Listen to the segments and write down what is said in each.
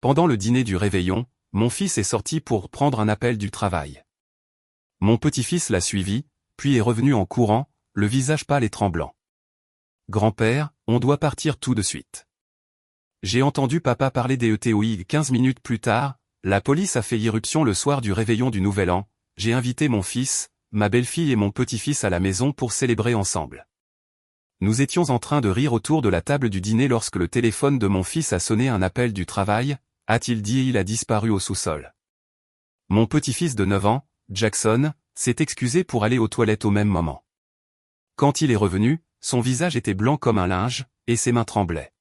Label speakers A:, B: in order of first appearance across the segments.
A: Pendant le dîner du réveillon, mon fils est sorti pour prendre un appel du travail. Mon petit-fils l'a suivi, puis est revenu en courant, le visage pâle et tremblant. Grand-père, on doit partir tout de suite. J'ai entendu papa parler des ETOI 15 minutes plus tard, la police a fait irruption le soir du réveillon du Nouvel An, j'ai invité mon fils, ma belle-fille et mon petit-fils à la maison pour célébrer ensemble. Nous étions en train de rire autour de la table du dîner lorsque le téléphone de mon fils a sonné un appel du travail, a-t-il dit et il a disparu au sous-sol. Mon petit-fils de 9 ans, Jackson, s'est excusé pour aller aux toilettes au même moment. Quand il est revenu, son visage était blanc comme un linge, et ses mains tremblaient.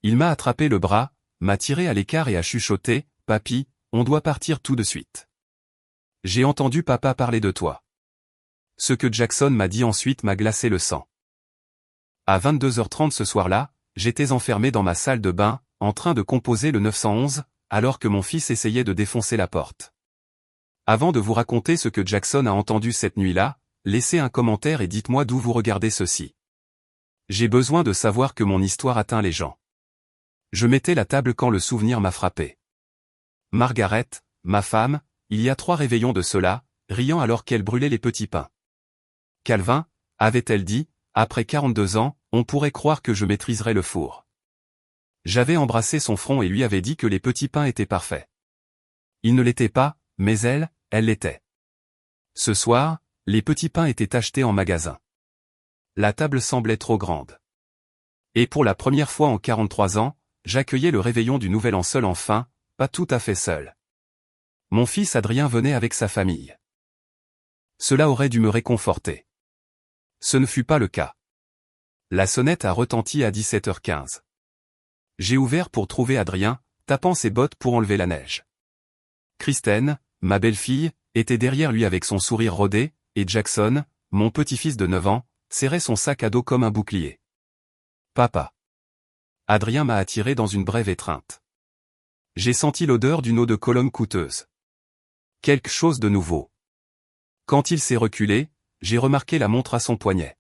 A: Il m'a attrapé le bras, m'a tiré à l'écart et a chuchoté, « Papy, on doit partir tout de suite. J'ai entendu papa parler de toi. » Ce que Jackson m'a dit ensuite m'a glacé le sang. À 22h30 ce soir-là, j'étais enfermé dans ma salle de bain, en train de composer le 911, alors que mon fils essayait de défoncer la porte. Avant de vous raconter ce que Jackson a entendu cette nuit-là, laissez un commentaire et dites-moi d'où vous regardez ceci. J'ai besoin de savoir que mon histoire atteint les gens. Je mettais la table quand le souvenir m'a frappé. Margaret, ma femme, il y a 3 réveillons de cela, riant alors qu'elle brûlait les petits pains. Calvin, avait-elle dit, après 42 ans, on pourrait croire que je maîtriserais le four. J'avais embrassé son front et lui avais dit que les petits pains étaient parfaits. Ils ne l'étaient pas, mais elle l'était. Ce soir, les petits pains étaient achetés en magasin. La table semblait trop grande. Et pour la première fois en 43 ans, j'accueillais le réveillon du Nouvel An seul enfin, pas tout à fait seul. Mon fils Adrien venait avec sa famille. Cela aurait dû me réconforter. Ce ne fut pas le cas. La sonnette a retenti à 17h15. J'ai ouvert pour trouver Adrien, tapant ses bottes pour enlever la neige. Kristen, ma belle-fille, était derrière lui avec son sourire rodé, et Jackson, mon petit-fils de 9 ans, serrait son sac à dos comme un bouclier. Papa. Adrien m'a attiré dans une brève étreinte. J'ai senti l'odeur d'une eau de Cologne coûteuse. Quelque chose de nouveau. Quand il s'est reculé, j'ai remarqué la montre à son poignet.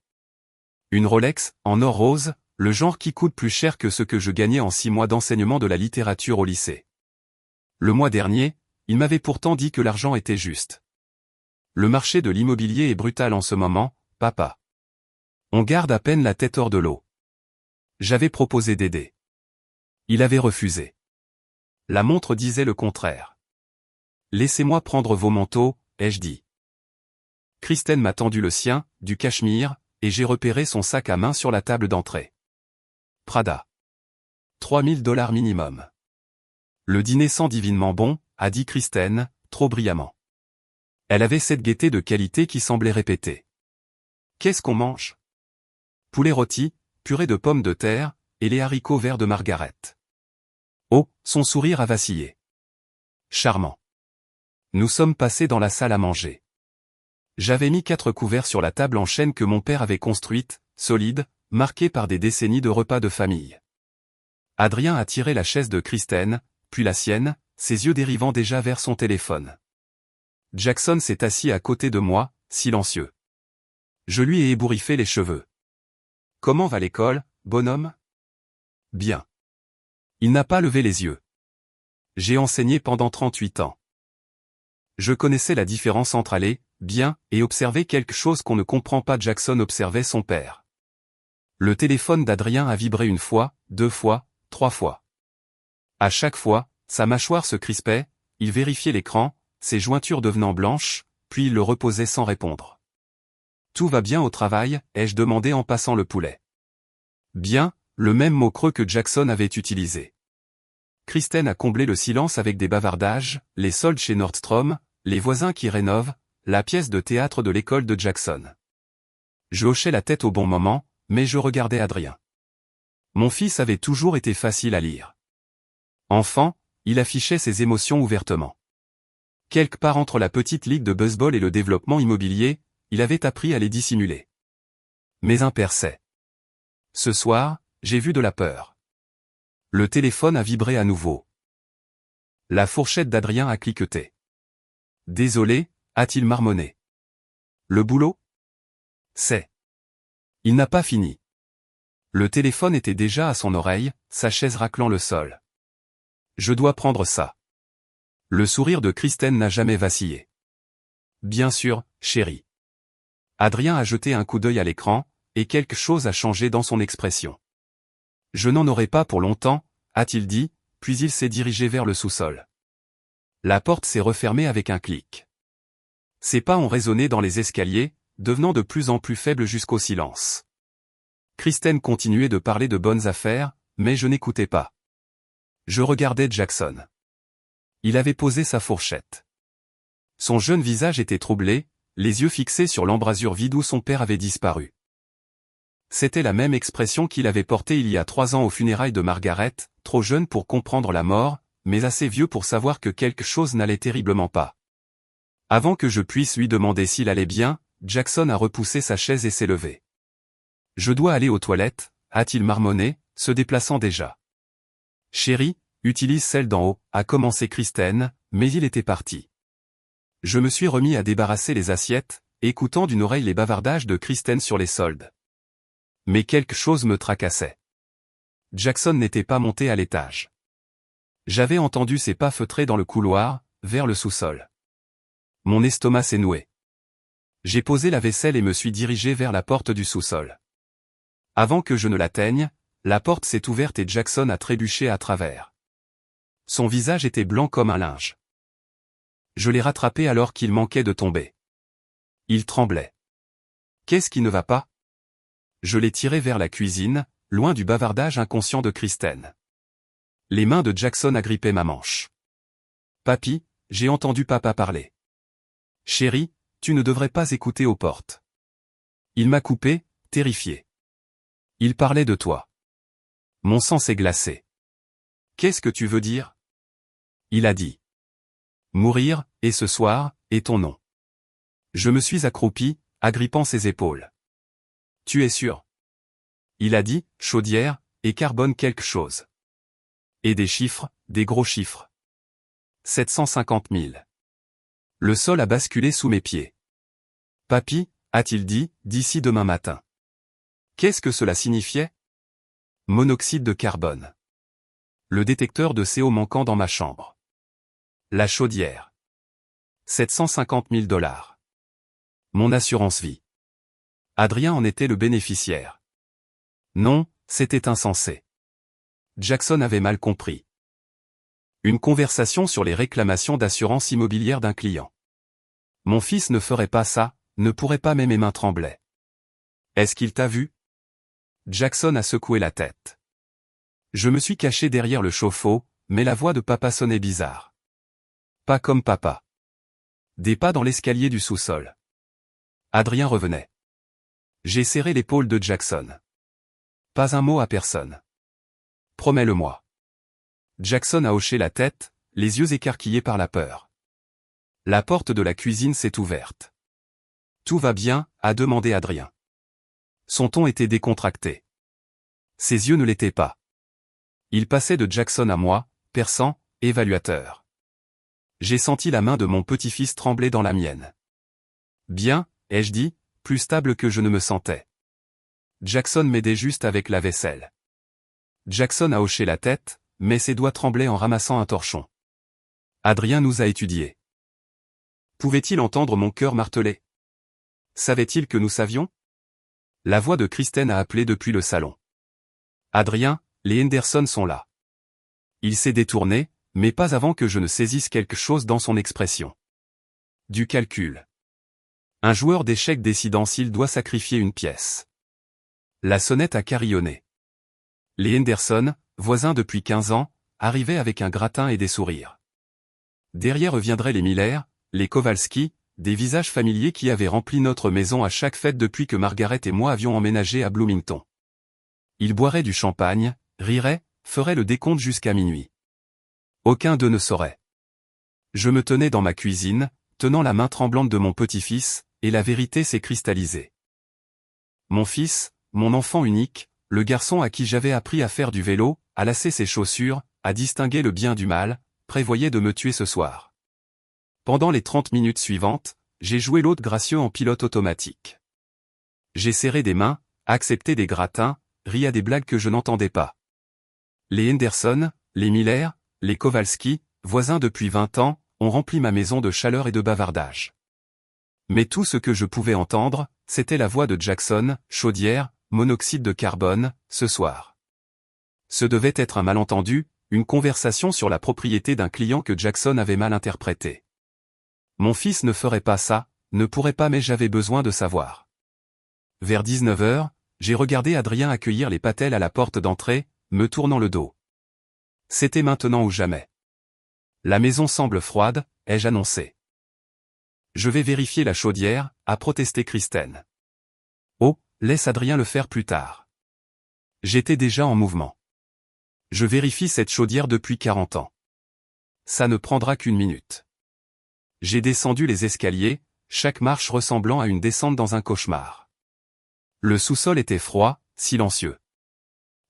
A: Une Rolex, en or rose, le genre qui coûte plus cher que ce que je gagnais en 6 mois d'enseignement de la littérature au lycée. Le mois dernier, il m'avait pourtant dit que l'argent était juste. Le marché de l'immobilier est brutal en ce moment, papa. On garde à peine la tête hors de l'eau. J'avais proposé d'aider. Il avait refusé. La montre disait le contraire. Laissez-moi prendre vos manteaux, ai-je dit. Kristen m'a tendu le sien, du cachemire, et j'ai repéré son sac à main sur la table d'entrée. Prada. $3000 minimum. Le dîner sent divinement bon, a dit Kristen, trop brillamment. Elle avait cette gaieté de qualité qui semblait répéter. Qu'est-ce qu'on mange? Poulet rôti, purée de pommes de terre, et les haricots verts de Margaret. Oh, son sourire a vacillé. Charmant. Nous sommes passés dans la salle à manger. J'avais mis 4 couverts sur la table en chêne que mon père avait construite, solide, marquée par des décennies de repas de famille. Adrien a tiré la chaise de Kristen, puis la sienne, ses yeux dérivant déjà vers son téléphone. Jackson s'est assis à côté de moi, silencieux. Je lui ai ébouriffé les cheveux. Comment va l'école, bonhomme? Bien. Il n'a pas levé les yeux. J'ai enseigné pendant 38 ans. Je connaissais la différence entre aller, bien, et observer quelque chose qu'on ne comprend pas. Jackson observait son père. Le téléphone d'Adrien a vibré 1 fois, 2 fois, 3 fois. À chaque fois, sa mâchoire se crispait, il vérifiait l'écran, ses jointures devenant blanches, puis il le reposait sans répondre. Tout va bien au travail, ai-je demandé en passant le poulet. Bien, le même mot creux que Jackson avait utilisé. Kristen a comblé le silence avec des bavardages, les soldes chez Nordstrom, les voisins qui rénovent, la pièce de théâtre de l'école de Jackson. Je hochais la tête au bon moment, mais je regardais Adrien. Mon fils avait toujours été facile à lire. Enfant, il affichait ses émotions ouvertement. Quelque part entre la petite ligue de baseball et le développement immobilier, il avait appris à les dissimuler. Mais un père sait. Ce soir, j'ai vu de la peur. Le téléphone a vibré à nouveau. La fourchette d'Adrien a cliqueté. Désolé, a-t-il marmonné. Le boulot? C'est. Il n'a pas fini. Le téléphone était déjà à son oreille, sa chaise raclant le sol. Je dois prendre ça. Le sourire de Kristen n'a jamais vacillé. Bien sûr, chérie. Adrien a jeté un coup d'œil à l'écran, et quelque chose a changé dans son expression. Je n'en aurai pas pour longtemps, a-t-il dit, puis il s'est dirigé vers le sous-sol. La porte s'est refermée avec un clic. Ses pas ont résonné dans les escaliers, devenant de plus en plus faibles jusqu'au silence. Kristen continuait de parler de bonnes affaires, mais je n'écoutais pas. Je regardais Jackson. Il avait posé sa fourchette. Son jeune visage était troublé, les yeux fixés sur l'embrasure vide où son père avait disparu. C'était la même expression qu'il avait portée il y a 3 ans aux funérailles de Margaret, trop jeune pour comprendre la mort, mais assez vieux pour savoir que quelque chose n'allait terriblement pas. Avant que je puisse lui demander s'il allait bien, Jackson a repoussé sa chaise et s'est levé. « Je dois aller aux toilettes », a-t-il marmonné, se déplaçant déjà. « Chérie, utilise celle d'en haut », a commencé Kristen, mais il était parti. Je me suis remis à débarrasser les assiettes, écoutant d'une oreille les bavardages de Kristen sur les soldes. Mais quelque chose me tracassait. Jackson n'était pas monté à l'étage. J'avais entendu ses pas feutrer dans le couloir, vers le sous-sol. Mon estomac s'est noué. J'ai posé la vaisselle et me suis dirigé vers la porte du sous-sol. Avant que je ne l'atteigne, la porte s'est ouverte et Jackson a trébuché à travers. Son visage était blanc comme un linge. Je l'ai rattrapé alors qu'il manquait de tomber. Il tremblait. Qu'est-ce qui ne va pas? Je l'ai tiré vers la cuisine, loin du bavardage inconscient de Kristen. Les mains de Jackson agrippaient ma manche. Papy, j'ai entendu papa parler. Chérie, tu ne devrais pas écouter aux portes. Il m'a coupé, terrifié. Il parlait de toi. Mon sang s'est glacé. Qu'est-ce que tu veux dire? Il a dit. Mourir, et ce soir, et ton nom. Je me suis accroupi, agrippant ses épaules. Tu es sûr? Il a dit, chaudière, et carbone quelque chose. Et des chiffres, des gros chiffres. 750 000. Le sol a basculé sous mes pieds. Papy, a-t-il dit, d'ici demain matin. Qu'est-ce que cela signifiait? Monoxyde de carbone. Le détecteur de CO manquant dans ma chambre. La chaudière. 750 000 $. Mon assurance vie. Adrien en était le bénéficiaire. Non, c'était insensé. Jackson avait mal compris. Une conversation sur les réclamations d'assurance immobilière d'un client. Mon fils ne ferait pas ça, ne pourrait pas, mais mes mains tremblaient. Est-ce qu'il t'a vu? Jackson a secoué la tête. Je me suis caché derrière le chauffe-eau, mais la voix de papa sonnait bizarre. Pas comme papa. Des pas dans l'escalier du sous-sol. Adrien revenait. J'ai serré l'épaule de Jackson. Pas un mot à personne. Promets-le-moi. Jackson a hoché la tête, les yeux écarquillés par la peur. La porte de la cuisine s'est ouverte. Tout va bien, a demandé Adrien. Son ton était décontracté. Ses yeux ne l'étaient pas. Il passait de Jackson à moi, perçant, évaluateur. J'ai senti la main de mon petit-fils trembler dans la mienne. Bien, ai-je dit, plus stable que je ne me sentais. Jackson m'aidait juste avec la vaisselle. Jackson a hoché la tête, mais ses doigts tremblaient en ramassant un torchon. Adrien nous a étudiés. Pouvait-il entendre mon cœur marteler? Savait-il que nous savions? La voix de Kristen a appelé depuis le salon. Adrien, les Henderson sont là. Il s'est détourné, mais pas avant que je ne saisisse quelque chose dans son expression. Du calcul. Un joueur d'échecs décidant s'il doit sacrifier une pièce. La sonnette a carillonné. Les Henderson, voisins depuis 15 ans, arrivaient avec un gratin et des sourires. Derrière viendraient les Miller, les Kowalski, des visages familiers qui avaient rempli notre maison à chaque fête depuis que Margaret et moi avions emménagé à Bloomington. Ils boiraient du champagne, riraient, feraient le décompte jusqu'à minuit. Aucun d'eux ne saurait. Je me tenais dans ma cuisine, tenant la main tremblante de mon petit-fils, et la vérité s'est cristallisée. Mon fils, mon enfant unique, le garçon à qui j'avais appris à faire du vélo, à lasser ses chaussures, à distinguer le bien du mal, prévoyait de me tuer ce soir. Pendant les 30 minutes suivantes, j'ai joué l'hôte gracieux en pilote automatique. J'ai serré des mains, accepté des gratins, ri à des blagues que je n'entendais pas. Les Henderson, les Miller, les Kowalski, voisins depuis 20 ans, ont rempli ma maison de chaleur et de bavardage. Mais tout ce que je pouvais entendre, c'était la voix de Jackson, chaudière, monoxyde de carbone, ce soir. Ce devait être un malentendu, une conversation sur la propriété d'un client que Jackson avait mal interprété. Mon fils ne ferait pas ça, ne pourrait pas, mais j'avais besoin de savoir. Vers 19 h, j'ai regardé Adrien accueillir les patelles à la porte d'entrée, me tournant le dos. C'était maintenant ou jamais. La maison semble froide, ai-je annoncé. Je vais vérifier la chaudière, a protesté Kristen. Oh, laisse Adrien le faire plus tard. J'étais déjà en mouvement. Je vérifie cette chaudière depuis 40 ans. Ça ne prendra qu'une minute. J'ai descendu les escaliers, chaque marche ressemblant à une descente dans un cauchemar. Le sous-sol était froid, silencieux.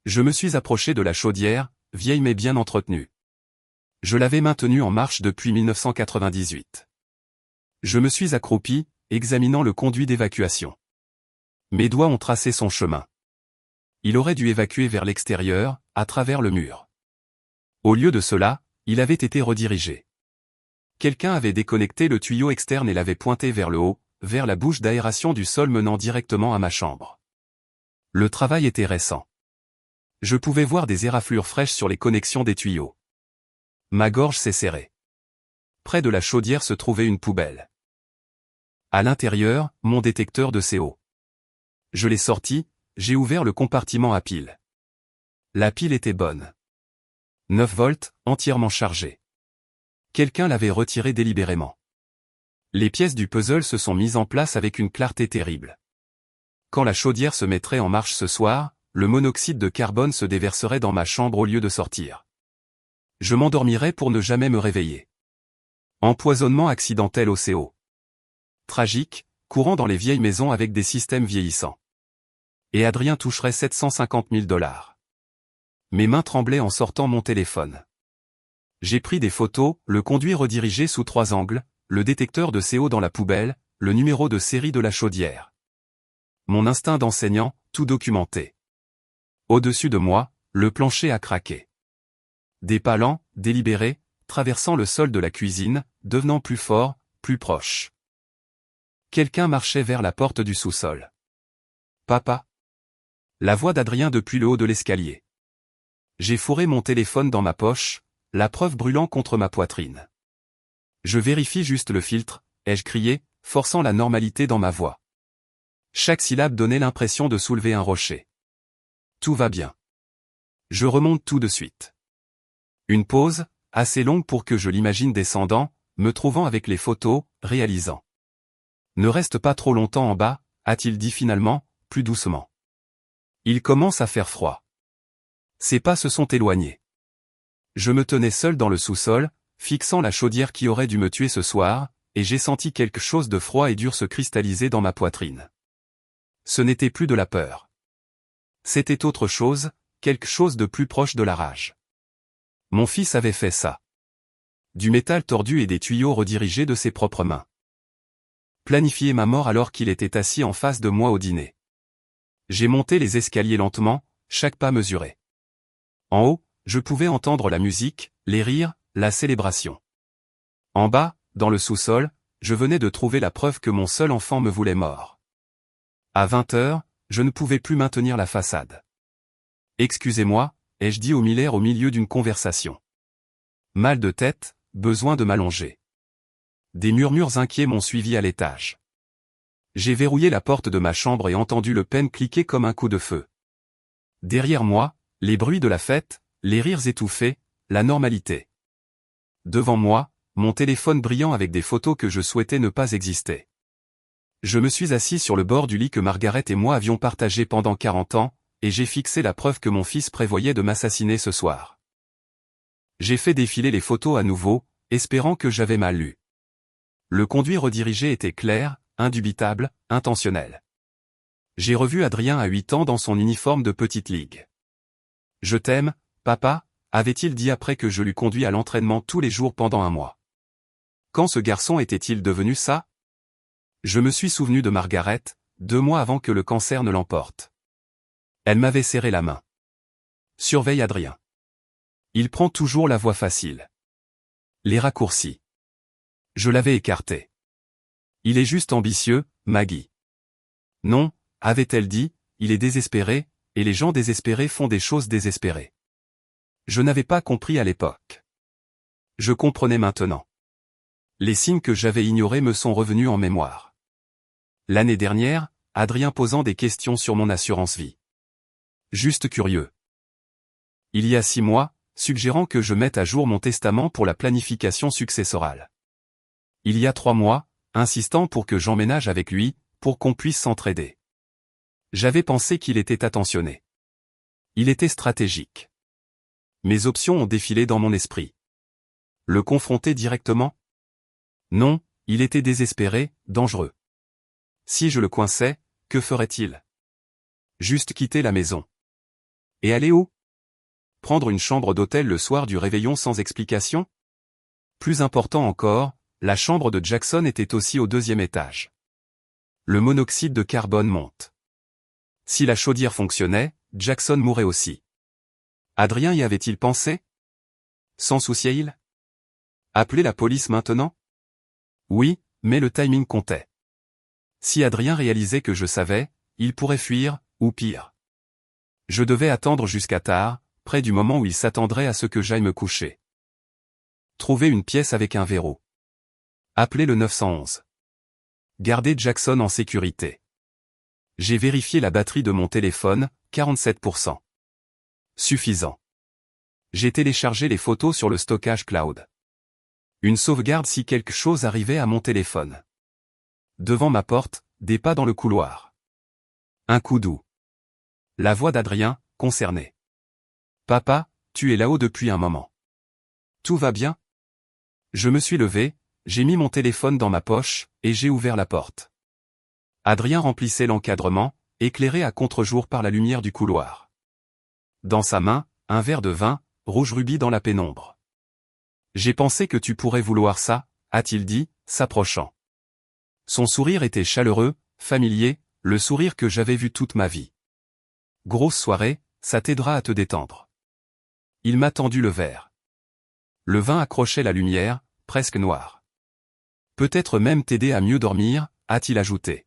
A: Je me suis approché de la chaudière, vieille mais bien entretenue. Je l'avais maintenue en marche depuis 1998. Je me suis accroupi, examinant le conduit d'évacuation. Mes doigts ont tracé son chemin. Il aurait dû évacuer vers l'extérieur, à travers le mur. Au lieu de cela, il avait été redirigé. Quelqu'un avait déconnecté le tuyau externe et l'avait pointé vers le haut, vers la bouche d'aération du sol menant directement à ma chambre. Le travail était récent. Je pouvais voir des éraflures fraîches sur les connexions des tuyaux. Ma gorge s'est serrée. Près de la chaudière se trouvait une poubelle. À l'intérieur, mon détecteur de CO. Je l'ai sorti, j'ai ouvert le compartiment à pile. La pile était bonne. 9 volts, entièrement chargée. Quelqu'un l'avait retiré délibérément. Les pièces du puzzle se sont mises en place avec une clarté terrible. Quand la chaudière se mettrait en marche ce soir, le monoxyde de carbone se déverserait dans ma chambre au lieu de sortir. Je m'endormirais pour ne jamais me réveiller. Empoisonnement accidentel au CO. Tragique, courant dans les vieilles maisons avec des systèmes vieillissants. Et Adrien toucherait 750 000 $. Mes mains tremblaient en sortant mon téléphone. J'ai pris des photos, le conduit redirigé sous 3 angles, le détecteur de CO dans la poubelle, le numéro de série de la chaudière. Mon instinct d'enseignant, tout documenté. Au-dessus de moi, le plancher a craqué. Des pas lents, délibérés, traversant le sol de la cuisine, devenant plus fort, plus proche. Quelqu'un marchait vers la porte du sous-sol. Papa. La voix d'Adrien depuis le haut de l'escalier. J'ai fourré mon téléphone dans ma poche, la preuve brûlant contre ma poitrine. Je vérifie juste le filtre, ai-je crié, forçant la normalité dans ma voix. Chaque syllabe donnait l'impression de soulever un rocher. Tout va bien. Je remonte tout de suite. Une pause, assez longue pour que je l'imagine descendant, me trouvant avec les photos, réalisant. Ne reste pas trop longtemps en bas, a-t-il dit finalement, plus doucement. Il commence à faire froid. Ses pas se sont éloignés. Je me tenais seul dans le sous-sol, fixant la chaudière qui aurait dû me tuer ce soir, et j'ai senti quelque chose de froid et dur se cristalliser dans ma poitrine. Ce n'était plus de la peur. C'était autre chose, quelque chose de plus proche de la rage. Mon fils avait fait ça. Du métal tordu et des tuyaux redirigés de ses propres mains. Planifier ma mort alors qu'il était assis en face de moi au dîner. J'ai monté les escaliers lentement, chaque pas mesuré. En haut, je pouvais entendre la musique, les rires, la célébration. En bas, dans le sous-sol, je venais de trouver la preuve que mon seul enfant me voulait mort. À 20 h, je ne pouvais plus maintenir la façade. Excusez-moi, ai-je dit au Miller au milieu d'une conversation. Mal de tête, besoin de m'allonger. Des murmures inquiets m'ont suivi à l'étage. J'ai verrouillé la porte de ma chambre et entendu le pen cliquer comme un coup de feu. Derrière moi, les bruits de la fête, les rires étouffés, la normalité. Devant moi, mon téléphone brillant avec des photos que je souhaitais ne pas exister. Je me suis assis sur le bord du lit que Margaret et moi avions partagé pendant 40 ans, et j'ai fixé la preuve que mon fils prévoyait de m'assassiner ce soir. J'ai fait défiler les photos à nouveau, espérant que j'avais mal lu. Le conduit redirigé était clair, indubitable, intentionnel. J'ai revu Adrien à 8 ans dans son uniforme de petite ligue. « Je t'aime, papa », avait-il dit après que je l'eus conduit à l'entraînement tous les jours pendant 1 mois. Quand ce garçon était-il devenu ça? Je me suis souvenu de Margaret, 2 mois avant que le cancer ne l'emporte. Elle m'avait serré la main. « Surveille Adrien. Il prend toujours la voie facile. Les raccourcis. Je l'avais écarté. Il est juste ambitieux, Maggie. Non, avait-elle dit, il est désespéré, et les gens désespérés font des choses désespérées. Je n'avais pas compris à l'époque. Je comprenais maintenant. Les signes que j'avais ignorés me sont revenus en mémoire. L'année dernière, Adrien posant des questions sur mon assurance vie. Juste curieux. Il y a 6 mois, suggérant que je mette à jour mon testament pour la planification successorale. Il y a 3 mois, insistant pour que j'emménage avec lui, pour qu'on puisse s'entraider. J'avais pensé qu'il était attentionné. Il était stratégique. Mes options ont défilé dans mon esprit. Le confronter directement? Non, il était désespéré, dangereux. Si je le coinçais, que ferait-il? Juste quitter la maison. Et aller où? Prendre une chambre d'hôtel le soir du réveillon sans explication? Plus important encore, la chambre de Jackson était aussi au 2e étage. Le monoxyde de carbone monte. Si la chaudière fonctionnait, Jackson mourrait aussi. Adrien y avait-il pensé? S'en souciait-il? Appeler la police maintenant? Oui, mais le timing comptait. Si Adrien réalisait que je savais, il pourrait fuir, ou pire. Je devais attendre jusqu'à tard, près du moment où il s'attendrait à ce que j'aille me coucher. Trouver une pièce avec un verrou. Appeler le 911. Garder Jackson en sécurité. J'ai vérifié la batterie de mon téléphone, 47%. Suffisant. J'ai téléchargé les photos sur le stockage cloud. Une sauvegarde si quelque chose arrivait à mon téléphone. Devant ma porte, des pas dans le couloir. Un coup doux. La voix d'Adrien, concerné. Papa, tu es là-haut depuis un moment. Tout va bien? Je me suis levé, j'ai mis mon téléphone dans ma poche, et j'ai ouvert la porte. Adrien remplissait l'encadrement, éclairé à contre-jour par la lumière du couloir. Dans sa main, un verre de vin, rouge rubis dans la pénombre. J'ai pensé que tu pourrais vouloir ça, a-t-il dit, s'approchant. Son sourire était chaleureux, familier, le sourire que j'avais vu toute ma vie. Grosse soirée, ça t'aidera à te détendre. Il m'a tendu le verre. Le vin accrochait la lumière, presque noire. Peut-être même t'aider à mieux dormir, a-t-il ajouté.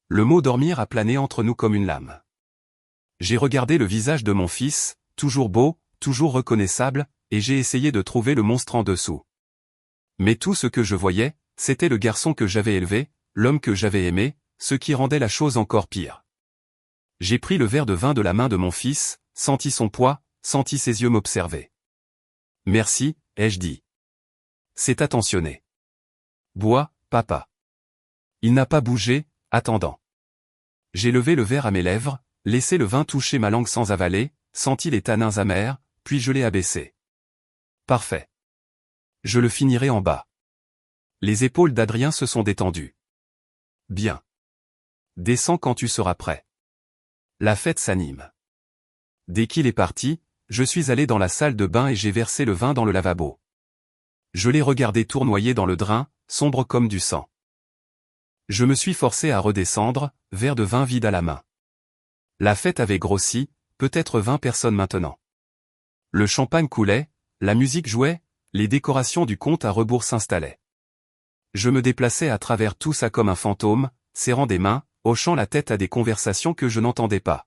A: Le mot dormir a plané entre nous comme une lame. J'ai regardé le visage de mon fils, toujours beau, toujours reconnaissable, et j'ai essayé de trouver le monstre en dessous. Mais tout ce que je voyais, c'était le garçon que j'avais élevé, l'homme que j'avais aimé, ce qui rendait la chose encore pire. J'ai pris le verre de vin de la main de mon fils, senti son poids, senti ses yeux m'observer. Merci, ai-je dit. C'est attentionné. Bois, papa. Il n'a pas bougé, attendant. J'ai levé le verre à mes lèvres, laissé le vin toucher ma langue sans avaler, senti les tanins amers, puis je l'ai abaissé. Parfait. Je le finirai en bas. Les épaules d'Adrien se sont détendues. Bien. Descends quand tu seras prêt. La fête s'anime. Dès qu'il est parti, je suis allé dans la salle de bain et j'ai versé le vin dans le lavabo. Je l'ai regardé tournoyer dans le drain, sombre comme du sang. Je me suis forcé à redescendre, verre de vin vide à la main. La fête avait grossi, peut-être 20 personnes maintenant. Le champagne coulait, la musique jouait, les décorations du compte à rebours s'installaient. Je me déplaçais à travers tout ça comme un fantôme, serrant des mains, hochant la tête à des conversations que je n'entendais pas.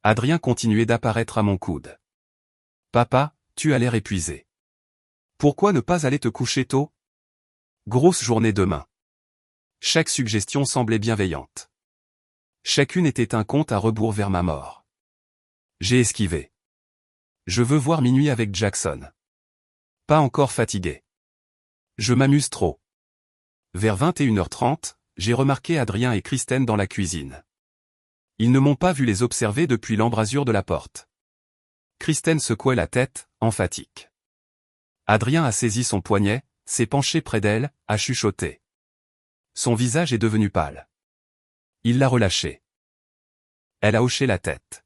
A: Adrien continuait d'apparaître à mon coude. Papa, tu as l'air épuisé. Pourquoi ne pas aller te coucher tôt? Grosse journée demain. Chaque suggestion semblait bienveillante. Chacune était un compte à rebours vers ma mort. J'ai esquivé. Je veux voir minuit avec Jackson. Pas encore fatigué. Je m'amuse trop. Vers 21h30, j'ai remarqué Adrien et Kristen dans la cuisine. Ils ne m'ont pas vu les observer depuis l'embrasure de la porte. Kristen secouait la tête, emphatique. Adrien a saisi son poignet, s'est penché près d'elle, a chuchoté. Son visage est devenu pâle. Il l'a relâché. Elle a hoché la tête.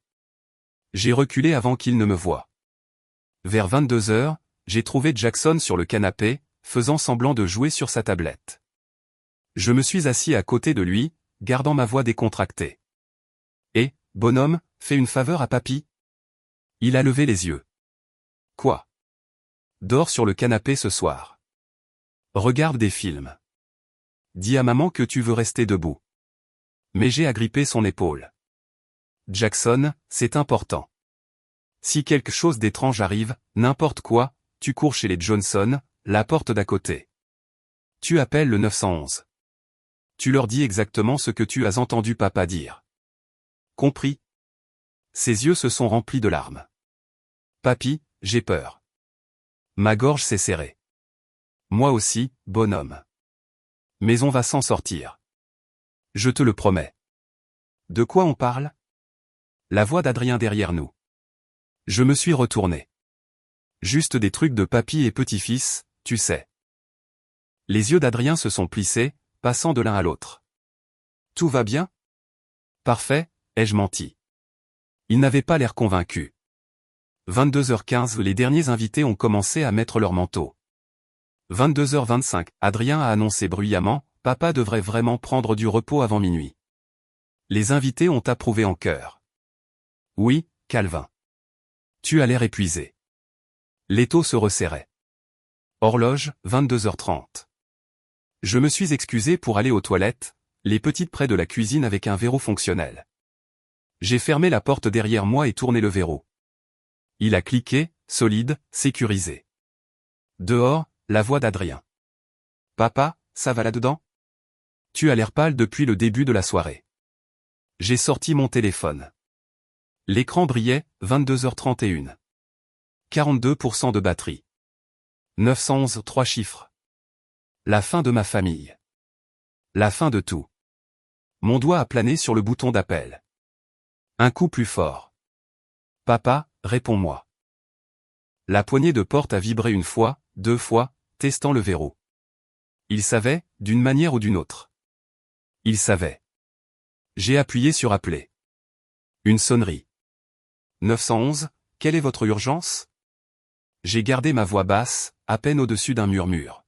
A: J'ai reculé avant qu'il ne me voie. Vers 22h, j'ai trouvé Jackson sur le canapé, faisant semblant de jouer sur sa tablette. Je me suis assis à côté de lui, gardant ma voix décontractée. « Eh, bonhomme, fais une faveur à papy ?» Il a levé les yeux. Quoi? Dors sur le canapé ce soir. Regarde des films. Dis à maman que tu veux rester debout. Mais j'ai agrippé son épaule. Jackson, c'est important. Si quelque chose d'étrange arrive, n'importe quoi, tu cours chez les Johnson, la porte d'à côté. Tu appelles le 911. Tu leur dis exactement ce que tu as entendu papa dire. Compris? Ses yeux se sont remplis de larmes. Papy, j'ai peur. Ma gorge s'est serrée. Moi aussi, bonhomme. Mais on va s'en sortir. Je te le promets. De quoi on parle? La voix d'Adrien derrière nous. Je me suis retourné. Juste des trucs de papy et petit-fils, tu sais. Les yeux d'Adrien se sont plissés, passant de l'un à l'autre. Tout va bien? Parfait, ai-je menti. Il n'avait pas l'air convaincu. 22h15, les derniers invités ont commencé à mettre leur manteau. 22h25, Adrien a annoncé bruyamment, papa devrait vraiment prendre du repos avant minuit. Les invités ont approuvé en chœur. Oui, Calvin. Tu as l'air épuisé. L'étau se resserrait. Horloge, 22h30. Je me suis excusé pour aller aux toilettes, les petites près de la cuisine avec un verrou fonctionnel. J'ai fermé la porte derrière moi et tourné le verrou. Il a cliqué, solide, sécurisé. Dehors, la voix d'Adrien. Papa, ça va là-dedans? Tu as l'air pâle depuis le début de la soirée. J'ai sorti mon téléphone. L'écran brillait, 22h31. 42% de batterie. 911, 3 chiffres. La fin de ma famille. La fin de tout. Mon doigt a plané sur le bouton d'appel. Un coup plus fort. Papa, réponds-moi. La poignée de porte a vibré une fois, 2 fois, testant le verrou. Il savait, d'une manière ou d'une autre. Il savait. J'ai appuyé sur appeler. Une sonnerie. 911, quelle est votre urgence? J'ai gardé ma voix basse, à peine au-dessus d'un murmure.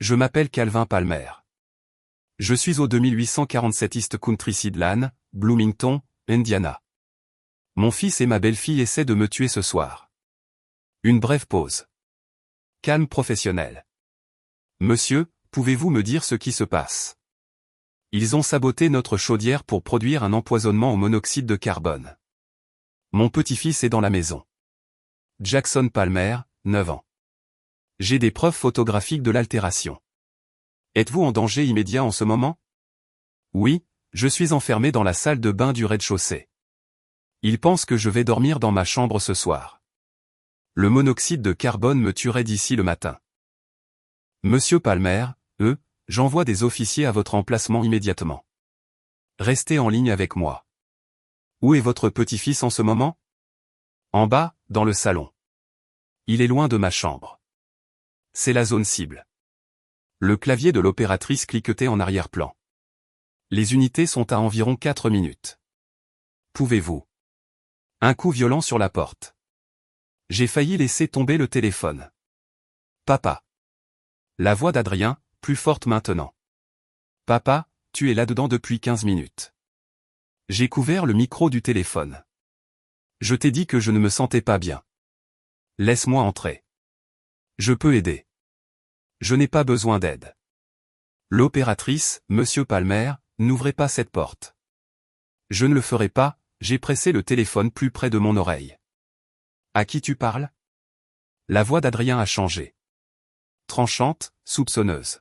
A: Je m'appelle Calvin Palmer. Je suis au 2847 East Countryside Lane, Bloomington, Indiana. Mon fils et ma belle-fille essaient de me tuer ce soir. Une brève pause. Calme professionnel. Monsieur, pouvez-vous me dire ce qui se passe? Ils ont saboté notre chaudière pour produire un empoisonnement au monoxyde de carbone. Mon petit-fils est dans la maison. Jackson Palmer, 9 ans. J'ai des preuves photographiques de l'altération. Êtes-vous en danger immédiat en ce moment? Oui, je suis enfermé dans la salle de bain du rez-de-chaussée. Ils pensent que je vais dormir dans ma chambre ce soir. Le monoxyde de carbone me tuerait d'ici le matin. Monsieur Palmer, j'envoie des officiers à votre emplacement immédiatement. Restez en ligne avec moi. Où est votre petit-fils en ce moment? En bas, dans le salon. Il est loin de ma chambre. C'est la zone cible. Le clavier de l'opératrice cliquetait en arrière-plan. Les unités sont à environ 4 minutes. Pouvez-vous? Un coup violent sur la porte. J'ai failli laisser tomber le téléphone. Papa. La voix d'Adrien, plus forte maintenant. Papa, tu es là-dedans depuis 15 minutes. J'ai couvert le micro du téléphone. Je t'ai dit que je ne me sentais pas bien. Laisse-moi entrer. Je peux aider. Je n'ai pas besoin d'aide. L'opératrice, Monsieur Palmer, n'ouvrez pas cette porte. Je ne le ferai pas, j'ai pressé le téléphone plus près de mon oreille. À qui tu parles? La voix d'Adrien a changé. Tranchante, soupçonneuse.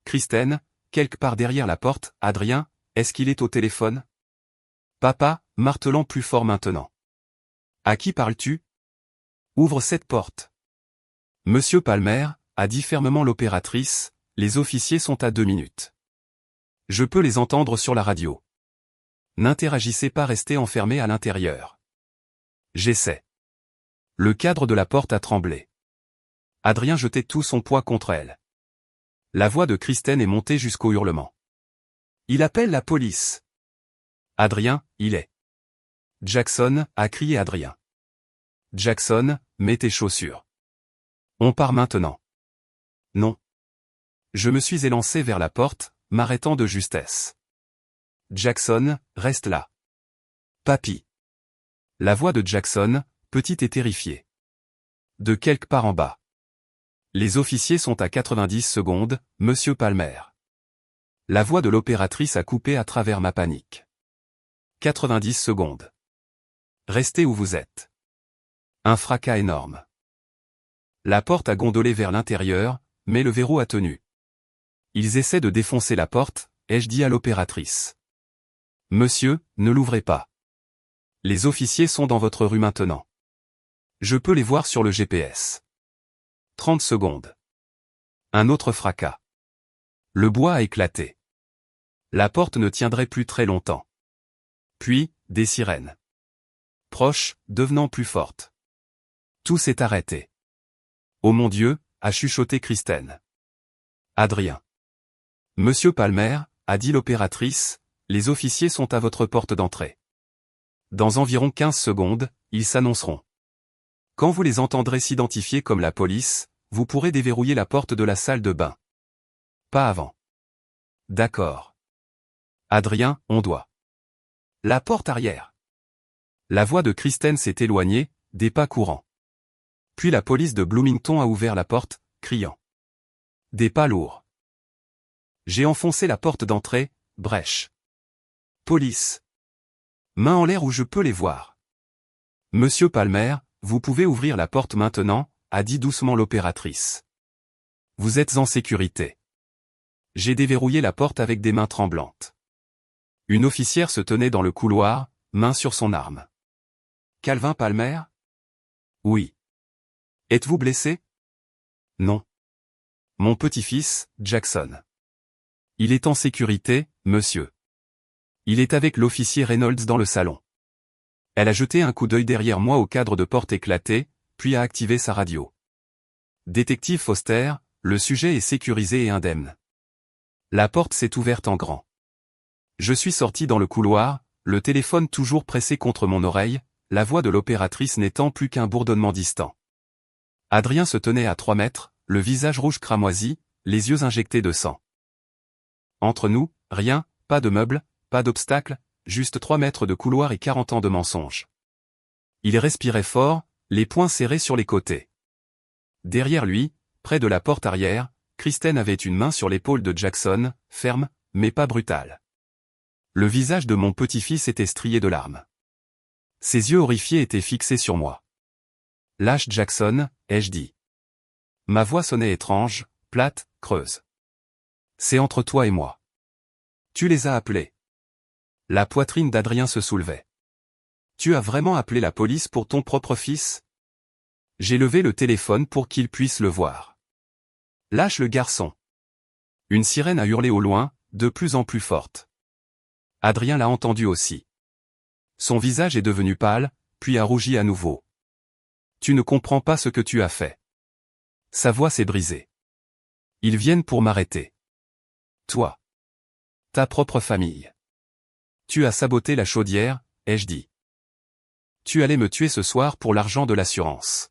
A: Kristen, quelque part derrière la porte, Adrien, est-ce qu'il est au téléphone? Papa, martelant plus fort maintenant. À qui parles-tu? Ouvre cette porte. Monsieur Palmer, a dit fermement l'opératrice, les officiers sont à 2 minutes. Je peux les entendre sur la radio. N'interagissez pas, restez enfermés à l'intérieur. J'essaie. Le cadre de la porte a tremblé. Adrien jetait tout son poids contre elle. La voix de Kristen est montée jusqu'au hurlement. Il appelle la police. Adrien, il est. Jackson, a crié Adrien. Jackson, mets tes chaussures. On part maintenant. Non. Je me suis élancé vers la porte, m'arrêtant de justesse. Jackson, reste là. Papy. La voix de Jackson, petite et terrifiée. de quelque part en bas. Les officiers sont à 90 secondes, monsieur Palmer. La voix de l'opératrice a coupé à travers ma panique. 90 secondes. Restez où vous êtes. Un fracas énorme. La porte a gondolé vers l'intérieur, mais le verrou a tenu. Ils essaient de défoncer la porte, ai-je dit à l'opératrice. Monsieur, ne l'ouvrez pas. Les officiers sont dans votre rue maintenant. Je peux les voir sur le GPS. 30 secondes. Un autre fracas. Le bois a éclaté. La porte ne tiendrait plus très longtemps. Puis, des sirènes. Proches, devenant plus fortes. Tout s'est arrêté. Oh mon Dieu, a chuchoté Kristen. Adrien. Monsieur Palmer, a dit l'opératrice, les officiers sont à votre porte d'entrée. Dans environ 15 secondes, ils s'annonceront. Quand vous les entendrez s'identifier comme la police, vous pourrez déverrouiller la porte de la salle de bain. Pas avant. D'accord. Adrien, on doit. La porte arrière. La voix de Kristen s'est éloignée, des pas courants. Puis la police de Bloomington a ouvert la porte, criant. Des pas lourds. J'ai enfoncé la porte d'entrée, brèche. Police. Main en l'air où je peux les voir. Monsieur Palmer, vous pouvez ouvrir la porte maintenant, a dit doucement l'opératrice. Vous êtes en sécurité. J'ai déverrouillé la porte avec des mains tremblantes. Une officière se tenait dans le couloir, main sur son arme. Calvin Palmer? Oui. Êtes-vous blessé? Non. Mon petit-fils, Jackson. Il est en sécurité, monsieur. Il est avec l'officier Reynolds dans le salon. Elle a jeté un coup d'œil derrière moi au cadre de porte éclaté, puis a activé sa radio. Détective Foster, le sujet est sécurisé et indemne. La porte s'est ouverte en grand. Je suis sorti dans le couloir, le téléphone toujours pressé contre mon oreille, la voix de l'opératrice n'étant plus qu'un bourdonnement distant. Adrien se tenait à 3 mètres, le visage rouge cramoisi, les yeux injectés de sang. Entre nous, rien, pas de meubles, pas d'obstacles, juste 3 mètres de couloir et 40 ans de mensonges. Il respirait fort, les poings serrés sur les côtés. Derrière lui, près de la porte arrière, Kristen avait une main sur l'épaule de Jackson, ferme, mais pas brutale. Le visage de mon petit-fils était strié de larmes. Ses yeux horrifiés étaient fixés sur moi. Lâche Jackson, ai-je dit. Ma voix sonnait étrange, plate, creuse. C'est entre toi et moi. Tu les as appelés. La poitrine d'Adrien se soulevait. Tu as vraiment appelé la police pour ton propre fils? J'ai levé le téléphone pour qu'il puisse le voir. Lâche le garçon. Une sirène a hurlé au loin, de plus en plus forte. Adrien l'a entendu aussi. Son visage est devenu pâle, puis a rougi à nouveau. Tu ne comprends pas ce que tu as fait. Sa voix s'est brisée. Ils viennent pour m'arrêter. Toi. Ta propre famille. Tu as saboté la chaudière, ai-je dit. Tu allais me tuer ce soir pour l'argent de l'assurance.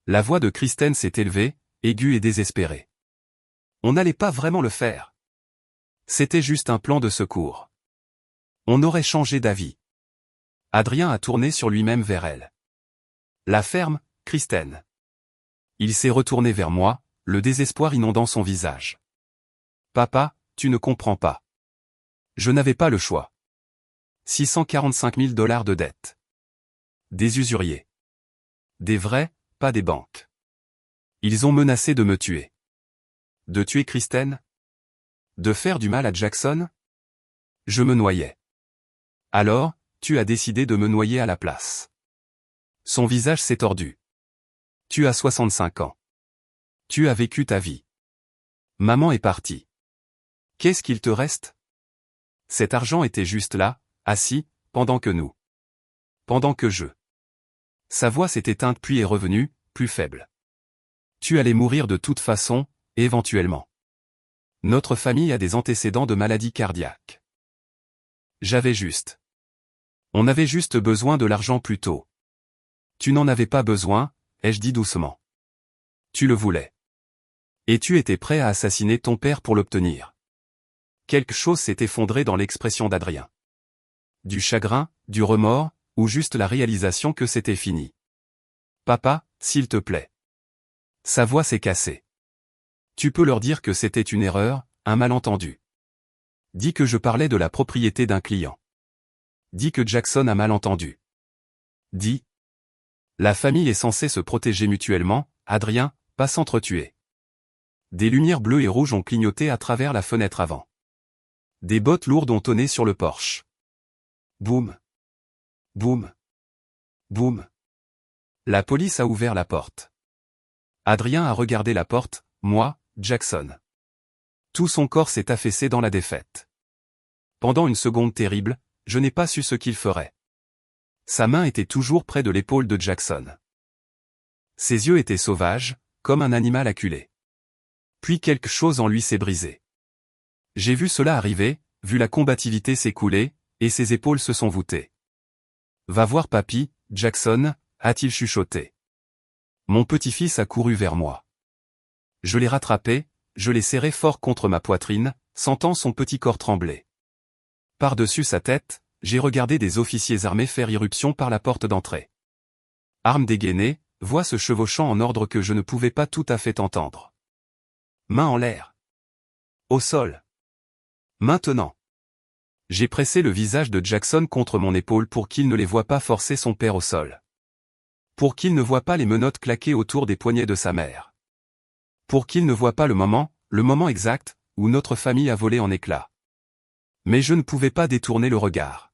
A: La voix de Kristen s'est élevée, aiguë et désespérée. On n'allait pas vraiment le faire. C'était juste un plan de secours. On aurait changé d'avis. Adrien a tourné sur lui-même vers elle. La ferme, Kristen. Il s'est retourné vers moi, le désespoir inondant son visage. Papa, tu ne comprends pas. Je n'avais pas le choix. 645 000 $ de dette. Des usuriers. Des vrais, pas des banques. Ils ont menacé de me tuer. De tuer Kristen? De faire du mal à Jackson? Je me noyais. Alors, tu as décidé de me noyer à la place. Son visage s'est tordu. Tu as 65 ans. Tu as vécu ta vie. Maman est partie. Qu'est-ce qu'il te reste? Cet argent était juste là, assis, pendant que nous. Pendant que je. Sa voix s'est éteinte puis est revenue, plus faible. Tu allais mourir de toute façon, éventuellement. Notre famille a des antécédents de maladies cardiaques. J'avais juste. On avait juste besoin de l'argent plus tôt. Tu n'en avais pas besoin, ai-je dit doucement. Tu le voulais. Et tu étais prêt à assassiner ton père pour l'obtenir. Quelque chose s'est effondré dans l'expression d'Adrien. Du chagrin, du remords, ou juste la réalisation que c'était fini. Papa, s'il te plaît. Sa voix s'est cassée. Tu peux leur dire que c'était une erreur, un malentendu. Dis que je parlais de la propriété d'un client. Dis que Jackson a mal entendu. Dis. La famille est censée se protéger mutuellement, Adrien, pas s'entretuer. Des lumières bleues et rouges ont clignoté à travers la fenêtre avant. Des bottes lourdes ont tonné sur le porche. Boum. Boum. Boum. La police a ouvert la porte. Adrien a regardé la porte, moi, Jackson. Tout son corps s'est affaissé dans la défaite. Pendant une seconde terrible, je n'ai pas su ce qu'il ferait. Sa main était toujours près de l'épaule de Jackson. Ses yeux étaient sauvages, comme un animal acculé. Puis quelque chose en lui s'est brisé. J'ai vu cela arriver, vu la combativité s'écouler, et ses épaules se sont voûtées. Va voir papy, Jackson, a-t-il chuchoté. Mon petit-fils a couru vers moi. Je l'ai rattrapé, je l'ai serré fort contre ma poitrine, sentant son petit corps trembler. Par-dessus sa tête, j'ai regardé des officiers armés faire irruption par la porte d'entrée. Armes dégainées, voix se chevauchant en ordre que je ne pouvais pas tout à fait entendre. Main en l'air. Au sol. Maintenant. J'ai pressé le visage de Jackson contre mon épaule pour qu'il ne les voie pas forcer son père au sol. Pour qu'il ne voie pas les menottes claquer autour des poignets de sa mère. Pour qu'il ne voie pas le moment exact, où notre famille a volé en éclats. Mais je ne pouvais pas détourner le regard.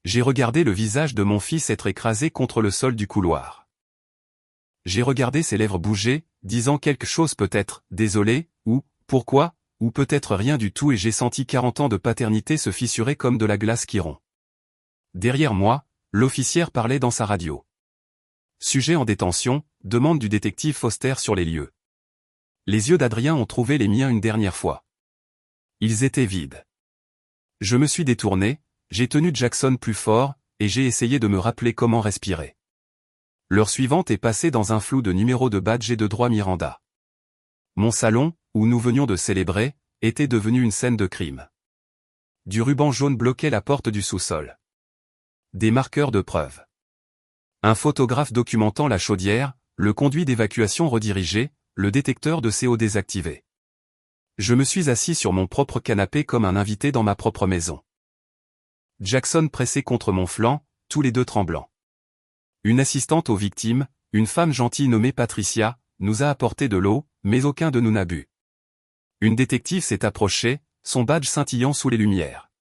A: J'ai regardé le visage de mon fils être écrasé contre le sol du couloir. J'ai regardé ses lèvres bouger, disant quelque chose peut-être, désolé, ou, pourquoi, ou peut-être rien du tout et j'ai senti 40 ans de paternité se fissurer comme de la glace qui rompt. Derrière moi, l'officière parlait dans sa radio. Sujet en détention, demande du détective Foster sur les lieux. Les yeux d'Adrien ont trouvé les miens une dernière fois. Ils étaient vides. Je me suis détourné, j'ai tenu Jackson plus fort, et j'ai essayé de me rappeler comment respirer. L'heure suivante est passée dans un flou de numéros de badge et de droits Miranda. Mon salon, où nous venions de célébrer, était devenu une scène de crime. Du ruban jaune bloquait la porte du sous-sol. Des marqueurs de preuve. Un photographe documentant la chaudière, le conduit d'évacuation redirigé, le détecteur de CO désactivé. Je me suis assis sur mon propre canapé comme un invité dans ma propre maison. Jackson pressé contre mon flanc, tous les deux tremblants. Une assistante aux victimes, une femme gentille nommée Patricia, nous a apporté de l'eau, mais aucun de nous n'a bu. Une détective s'est approchée, son badge scintillant sous les lumières.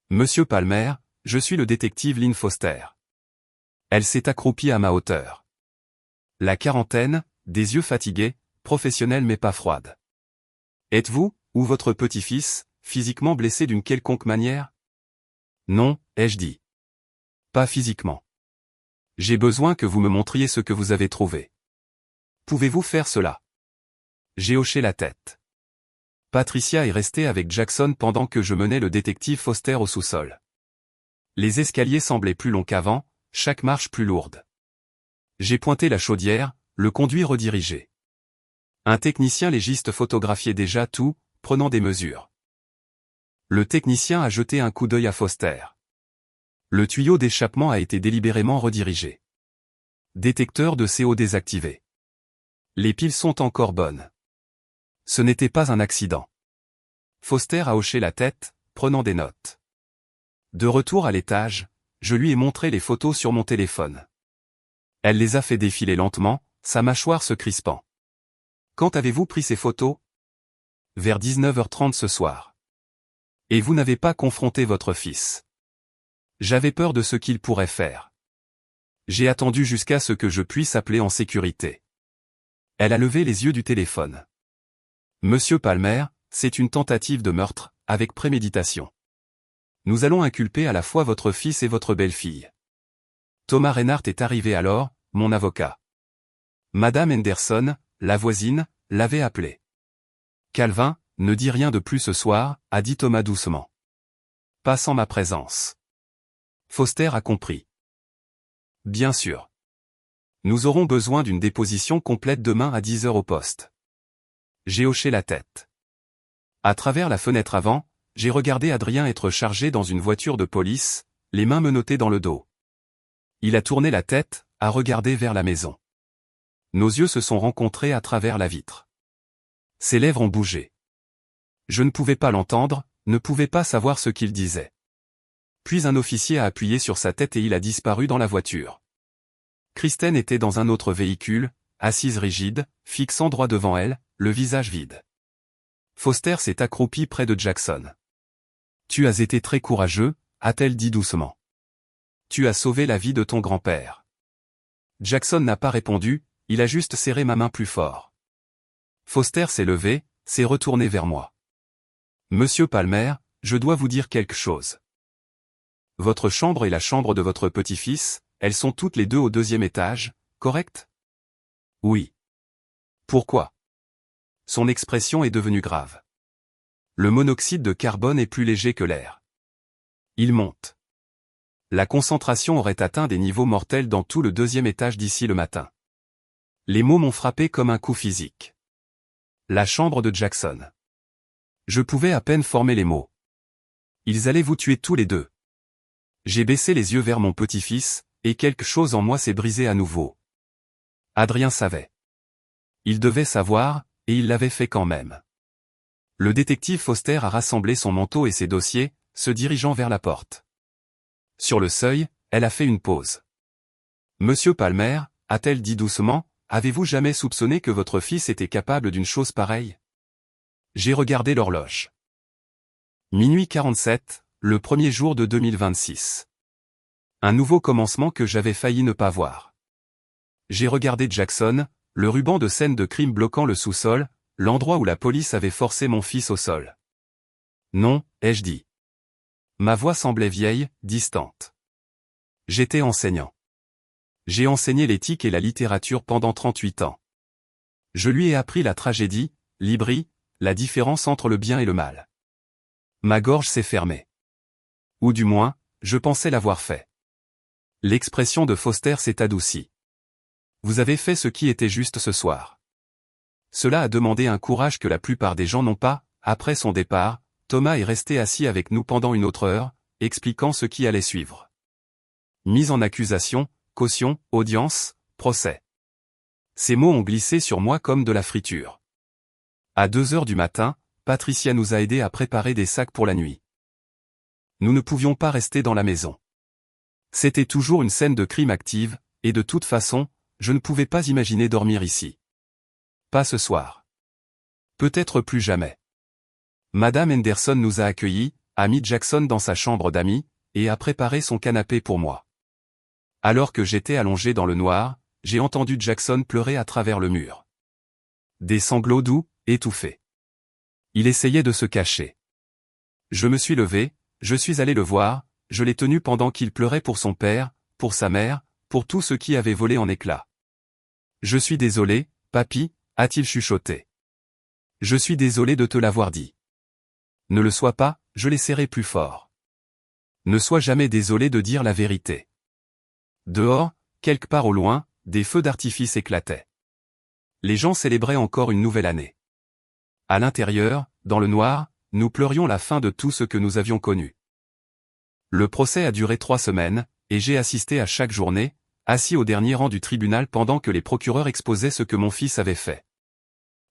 A: Monsieur Palmer, je suis le détective Lynn Foster. Elle s'est accroupie à ma hauteur. La quarantaine, des yeux fatigués, professionnelle mais pas froide. Êtes-vous, ou votre petit-fils, physiquement blessé d'une quelconque manière? Non, ai-je dit. Pas physiquement. J'ai besoin que vous me montriez ce que vous avez trouvé. Pouvez-vous faire cela? J'ai hoché la tête. Patricia est restée avec Jackson pendant que je menais le détective Foster au sous-sol. Les escaliers semblaient plus longs qu'avant, chaque marche plus lourde. J'ai pointé la chaudière, le conduit redirigé. Un technicien légiste photographiait déjà tout, prenant des mesures. Le technicien a jeté un coup d'œil à Foster. Le tuyau d'échappement a été délibérément redirigé. Détecteur de CO désactivé. Les piles sont encore bonnes. Ce n'était pas un accident. Foster a hoché la tête, prenant des notes. De retour à l'étage, je lui ai montré les photos sur mon téléphone. Elle les a fait défiler lentement, sa mâchoire se crispant. Quand avez-vous pris ces photos? Vers 19h30 ce soir. Et vous n'avez pas confronté votre fils. J'avais peur de ce qu'il pourrait faire. J'ai attendu jusqu'à ce que je puisse appeler en sécurité. Elle a levé les yeux du téléphone. Monsieur Palmer, c'est une tentative de meurtre, avec préméditation. Nous allons inculper à la fois votre fils et votre belle-fille. Thomas Reinhardt est arrivé alors, mon avocat. Madame Henderson, la voisine, l'avait appelé. Calvin, ne dis rien de plus ce soir, a dit Thomas doucement. Pas sans ma présence. Foster a compris. Bien sûr. Nous aurons besoin d'une déposition complète demain à 10h au poste. J'ai hoché la tête. À travers la fenêtre avant, j'ai regardé Adrien être chargé dans une voiture de police, les mains menottées dans le dos. Il a tourné la tête, a regardé vers la maison. nos yeux se sont rencontrés à travers la vitre. Ses lèvres ont bougé. Je ne pouvais pas l'entendre, ne pouvais pas savoir ce qu'il disait. Puis un officier a appuyé sur sa tête et il a disparu dans la voiture. Kristen était dans un autre véhicule, assise rigide, fixant droit devant elle, le visage vide. Foster s'est accroupie près de Jackson. « Tu as été très courageux », a-t-elle dit doucement. « Tu as sauvé la vie de ton grand-père. » Jackson n'a pas répondu, il a juste serré ma main plus fort. Foster s'est levé, s'est retourné vers moi. « Monsieur Palmer, je dois vous dire quelque chose. Votre chambre et la chambre de votre petit-fils, elles sont toutes les deux au 2e étage, correct ? » « Oui. » « Pourquoi ? » Son expression est devenue grave. Le monoxyde de carbone est plus léger que l'air. Il monte. La concentration aurait atteint des niveaux mortels dans tout le 2e étage d'ici le matin. Les mots m'ont frappé comme un coup physique. La chambre de Jackson. Je pouvais à peine former les mots. Ils allaient vous tuer tous les deux. J'ai baissé les yeux vers mon petit-fils, et quelque chose en moi s'est brisé à nouveau. Adrien savait. Il devait savoir, et il l'avait fait quand même. Le détective Foster a rassemblé son manteau et ses dossiers, se dirigeant vers la porte. Sur le seuil, elle a fait une pause. « Monsieur Palmer, » a-t-elle dit doucement, « avez-vous jamais soupçonné que votre fils était capable d'une chose pareille ?» J'ai regardé l'horloge. Minuit 47, le premier jour de 2026. Un nouveau commencement que j'avais failli ne pas voir. J'ai regardé Jackson, le ruban de scène de crime bloquant le sous-sol, l'endroit où la police avait forcé mon fils au sol. « Non », ai-je dit. Ma voix semblait vieille, distante. J'étais enseignant. J'ai enseigné l'éthique et la littérature pendant 38 ans. Je lui ai appris la tragédie, l'hybris, la différence entre le bien et le mal. Ma gorge s'est fermée. Ou du moins, je pensais l'avoir fait. L'expression de Foster s'est adoucie. Vous avez fait ce qui était juste ce soir. Cela a demandé un courage que la plupart des gens n'ont pas. Après son départ, Thomas est resté assis avec nous pendant une autre heure, expliquant ce qui allait suivre. Mise en accusation, caution, audience, procès. Ces mots ont glissé sur moi comme de la friture. À 2 heures du matin, Patricia nous a aidés à préparer des sacs pour la nuit. Nous ne pouvions pas rester dans la maison. C'était toujours une scène de crime active, et de toute façon, je ne pouvais pas imaginer dormir ici. Pas ce soir. Peut-être plus jamais. Madame Henderson nous a accueillis, a mis Jackson dans sa chambre d'amis, et a préparé son canapé pour moi. Alors que j'étais allongé dans le noir, j'ai entendu Jackson pleurer à travers le mur. Des sanglots doux, étouffés. Il essayait de se cacher. Je me suis levé, je suis allé le voir, je l'ai tenu pendant qu'il pleurait pour son père, pour sa mère, pour tout ce qui avait volé en éclats. Je suis désolé, papy, a-t-il chuchoté. Je suis désolé de te l'avoir dit. Ne le sois pas, je l'ai serré plus fort. Ne sois jamais désolé de dire la vérité. Dehors, quelque part au loin, des feux d'artifice éclataient. Les gens célébraient encore une nouvelle année. À l'intérieur, dans le noir, nous pleurions la fin de tout ce que nous avions connu. Le procès a duré 3 semaines, et j'ai assisté à chaque journée, assis au dernier rang du tribunal pendant que les procureurs exposaient ce que mon fils avait fait.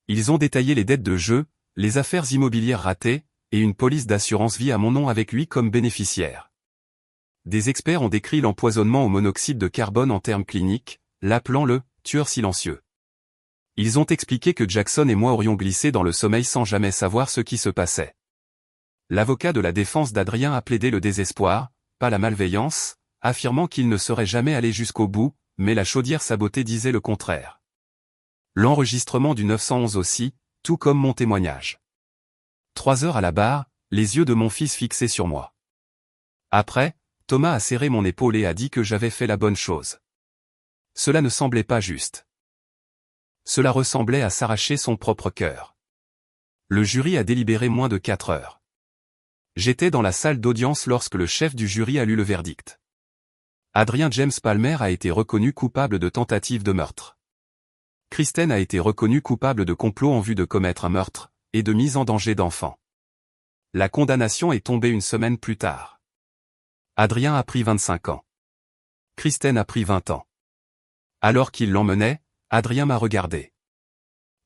A: Ils ont détaillé les dettes de jeu, les affaires immobilières ratées, et une police d'assurance vie à mon nom avec lui comme bénéficiaire. Des experts ont décrit l'empoisonnement au monoxyde de carbone en termes cliniques, l'appelant le « tueur silencieux ». Ils ont expliqué que Jackson et moi aurions glissé dans le sommeil sans jamais savoir ce qui se passait. L'avocat de la défense d'Adrien a plaidé le désespoir, pas la malveillance, affirmant qu'il ne serait jamais allé jusqu'au bout, mais la chaudière sabotée disait le contraire. L'enregistrement du 911 aussi, tout comme mon témoignage. 3 heures à la barre, les yeux de mon fils fixés sur moi. Après, Thomas a serré mon épaule et a dit que j'avais fait la bonne chose. Cela ne semblait pas juste. Cela ressemblait à s'arracher son propre cœur. Le jury a délibéré moins de 4 heures. J'étais dans la salle d'audience lorsque le chef du jury a lu le verdict. Adrien James Palmer a été reconnu coupable de tentative de meurtre. Kristen a été reconnue coupable de complot en vue de commettre un meurtre, et de mise en danger d'enfants. La condamnation est tombée une semaine plus tard. Adrien a pris 25 ans. Kristen a pris 20 ans. Alors qu'il l'emmenait, Adrien m'a regardé.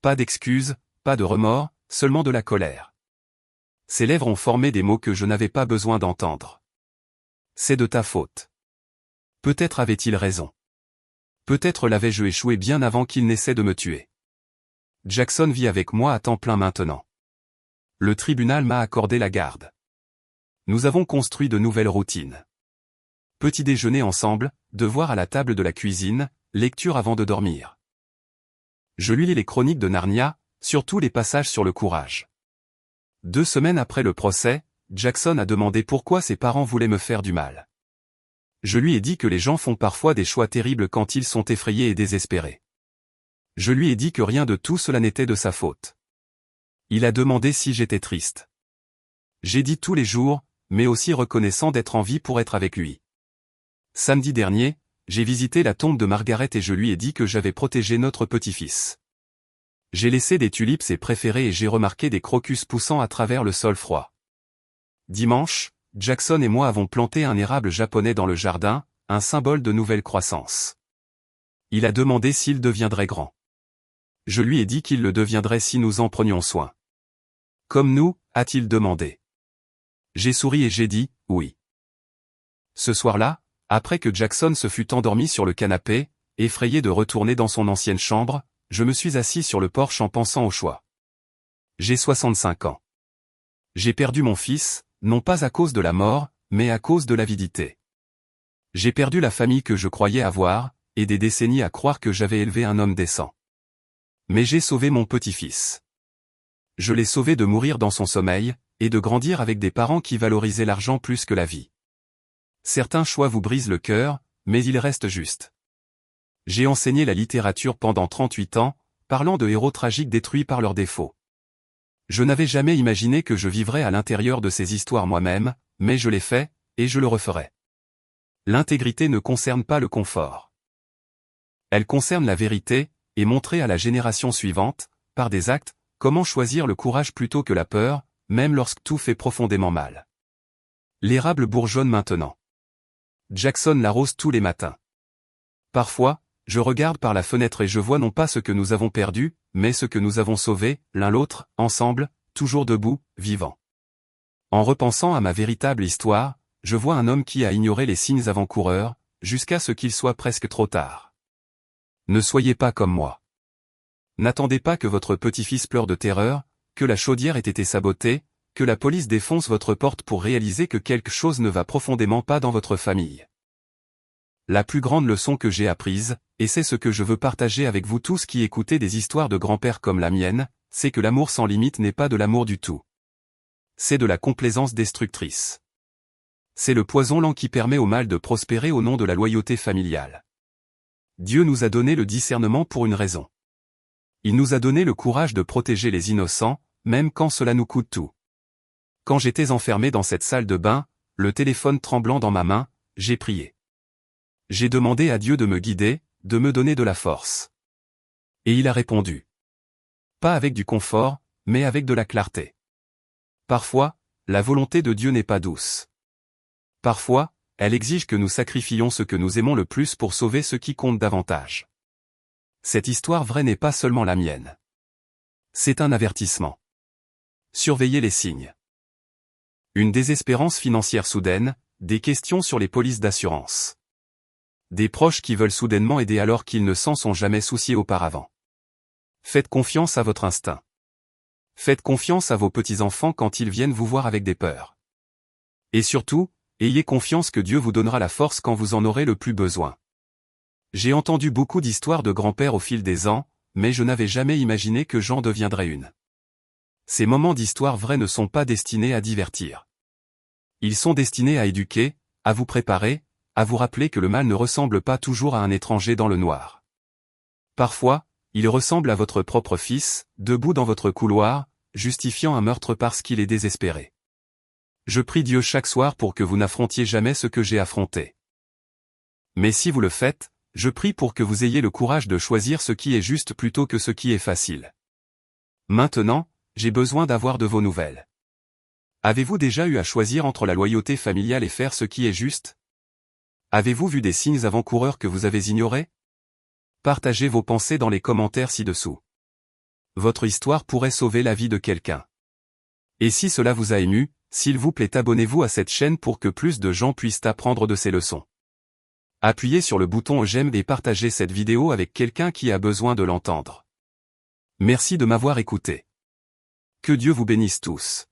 A: Pas d'excuses, pas de remords, seulement de la colère. Ses lèvres ont formé des mots que je n'avais pas besoin d'entendre. C'est de ta faute. Peut-être avait-il raison. Peut-être l'avais-je échoué bien avant qu'il n'essaie de me tuer. Jackson vit avec moi à temps plein maintenant. Le tribunal m'a accordé la garde. Nous avons construit de nouvelles routines. Petit déjeuner ensemble, devoir à la table de la cuisine, lecture avant de dormir. Je lui lis les chroniques de Narnia, surtout les passages sur le courage. 2 semaines après le procès, Jackson a demandé pourquoi ses parents voulaient me faire du mal. Je lui ai dit que les gens font parfois des choix terribles quand ils sont effrayés et désespérés. Je lui ai dit que rien de tout cela n'était de sa faute. Il a demandé si j'étais triste. J'ai dit tous les jours, mais aussi reconnaissant d'être en vie pour être avec lui. Samedi dernier, j'ai visité la tombe de Margaret et je lui ai dit que j'avais protégé notre petit-fils. J'ai laissé des tulipes ses préférées et j'ai remarqué des crocus poussant à travers le sol froid. Dimanche, Jackson et moi avons planté un érable japonais dans le jardin, un symbole de nouvelle croissance. Il a demandé s'il deviendrait grand. Je lui ai dit qu'il le deviendrait si nous en prenions soin. Comme nous, a-t-il demandé. J'ai souri et j'ai dit, oui. Ce soir-là, après que Jackson se fut endormi sur le canapé, effrayé de retourner dans son ancienne chambre, je me suis assis sur le porche en pensant au choix. J'ai 65 ans. J'ai perdu mon fils, non pas à cause de la mort, mais à cause de l'avidité. J'ai perdu la famille que je croyais avoir, et des décennies à croire que j'avais élevé un homme décent. Mais j'ai sauvé mon petit-fils. Je l'ai sauvé de mourir dans son sommeil, et de grandir avec des parents qui valorisaient l'argent plus que la vie. Certains choix vous brisent le cœur, mais ils restent justes. J'ai enseigné la littérature pendant 38 ans, parlant de héros tragiques détruits par leurs défauts. Je n'avais jamais imaginé que je vivrais à l'intérieur de ces histoires moi-même, mais je l'ai fait, et je le referai. L'intégrité ne concerne pas le confort. Elle concerne la vérité, et montrer à la génération suivante, par des actes, comment choisir le courage plutôt que la peur, même lorsque tout fait profondément mal. L'érable bourgeonne maintenant. Jackson l'arrose tous les matins. Parfois, je regarde par la fenêtre et je vois non pas ce que nous avons perdu, mais ce que nous avons sauvé, l'un l'autre, ensemble, toujours debout, vivant. En repensant à ma véritable histoire, je vois un homme qui a ignoré les signes avant-coureurs, jusqu'à ce qu'il soit presque trop tard. Ne soyez pas comme moi. N'attendez pas que votre petit-fils pleure de terreur, que la chaudière ait été sabotée, que la police défonce votre porte pour réaliser que quelque chose ne va profondément pas dans votre famille. La plus grande leçon que j'ai apprise, et c'est ce que je veux partager avec vous tous qui écoutez des histoires de grands-pères comme la mienne, c'est que l'amour sans limite n'est pas de l'amour du tout. C'est de la complaisance destructrice. C'est le poison lent qui permet au mal de prospérer au nom de la loyauté familiale. Dieu nous a donné le discernement pour une raison. Il nous a donné le courage de protéger les innocents, même quand cela nous coûte tout. Quand j'étais enfermé dans cette salle de bain, le téléphone tremblant dans ma main, j'ai prié. J'ai demandé à Dieu de me guider, de me donner de la force. Et il a répondu. Pas avec du confort, mais avec de la clarté. Parfois, la volonté de Dieu n'est pas douce. Parfois, elle exige que nous sacrifions ce que nous aimons le plus pour sauver ce qui compte davantage. Cette histoire vraie n'est pas seulement la mienne. C'est un avertissement. Surveillez les signes. Une désespérance financière soudaine, des questions sur les polices d'assurance. Des proches qui veulent soudainement aider alors qu'ils ne s'en sont jamais souciés auparavant. Faites confiance à votre instinct. Faites confiance à vos petits-enfants quand ils viennent vous voir avec des peurs. Et surtout, ayez confiance que Dieu vous donnera la force quand vous en aurez le plus besoin. J'ai entendu beaucoup d'histoires de grands-pères au fil des ans, mais je n'avais jamais imaginé que j'en deviendrais une. Ces moments d'histoire vraie ne sont pas destinés à divertir. Ils sont destinés à éduquer, à vous préparer, à vous rappeler que le mal ne ressemble pas toujours à un étranger dans le noir. Parfois, il ressemble à votre propre fils, debout dans votre couloir, justifiant un meurtre parce qu'il est désespéré. Je prie Dieu chaque soir pour que vous n'affrontiez jamais ce que j'ai affronté. Mais si vous le faites, je prie pour que vous ayez le courage de choisir ce qui est juste plutôt que ce qui est facile. Maintenant, j'ai besoin d'avoir de vos nouvelles. Avez-vous déjà eu à choisir entre la loyauté familiale et faire ce qui est juste ? Avez-vous vu des signes avant-coureurs que vous avez ignorés ? partagez vos pensées dans les commentaires ci-dessous. Votre histoire pourrait sauver la vie de quelqu'un. Et si cela vous a ému, s'il vous plaît abonnez-vous à cette chaîne pour que plus de gens puissent apprendre de ces leçons. Appuyez sur le bouton j'aime et partagez cette vidéo avec quelqu'un qui a besoin de l'entendre. Merci de m'avoir écouté. Que Dieu vous bénisse tous.